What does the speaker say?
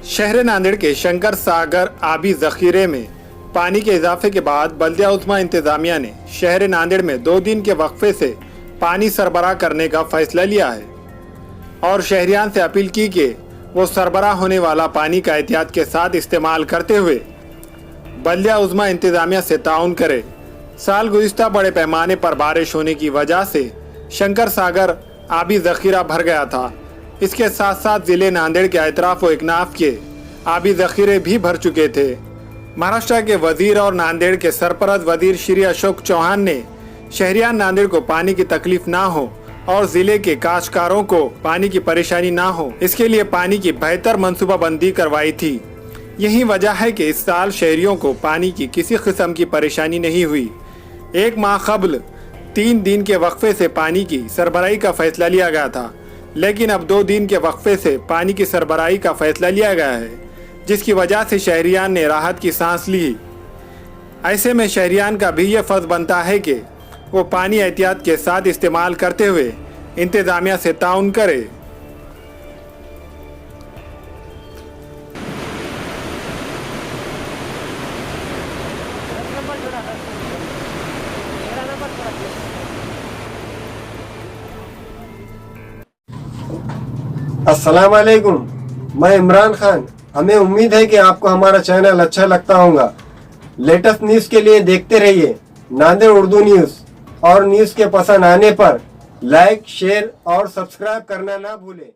शहर नांदेड़ के शंकर सागर आबी जखीरे में पानी के इजाफे के बाद बल्दिया उस्मा इंतजामिया ने शहर नांदेड़ में 2 दिन के वक्फे से पानी सरबराह करने का फैसला लिया है और शहरियान से अपील की कि वो सरबराह होने वाला पानी का एहतियात के साथ इस्तेमाल करते हुए बल्दिया उस्मा इंतजामिया से ताउन करे। साल गुज़िश्ता बड़े पैमाने पर बारिश होने की वजह से शंकर सागर आबी जखीरा भर गया था। इसके साथ साथ जिले नांदेड़ के अतराफ व इकनाफ के आबी जखीरे भी भर चुके थे। महाराष्ट्र के वजीर और नांदेड़ के सरपरस्त वजीर श्री अशोक चौहान ने शहरियान नांदेड़ को पानी की तकलीफ ना हो और जिले के काश्तकारों को पानी की परेशानी ना हो, इसके लिए पानी की बेहतर मंसूबाबंदी करवाई थी। यही वजह है कि इस साल शहरियों को पानी की किसी किस्म की परेशानी नहीं हुई। 1 माह कबल 3 दिन के वक्फे से पानी की सरबराही का फैसला लिया गया था, लेकिन अब 2 दिन के वक्फे से पानी की सरबराही का फैसला लिया गया है, जिसकी वजह से शहरियान ने राहत की सांस ली। ऐसे में शहरियान का भी यह फर्ज बनता है कि वो पानी एहतियात के साथ इस्तेमाल करते हुए इंतजामिया से ताउन करे। अस्सलाम वालेकुम, मैं इमरान खान। हमें उम्मीद है कि आपको हमारा चैनल अच्छा लगता होगा। लेटेस्ट न्यूज़ के लिए देखते रहिए नांदेड़ उर्दू न्यूज़, और न्यूज़ के पसंद आने पर लाइक, शेयर और सब्सक्राइब करना ना भूलें।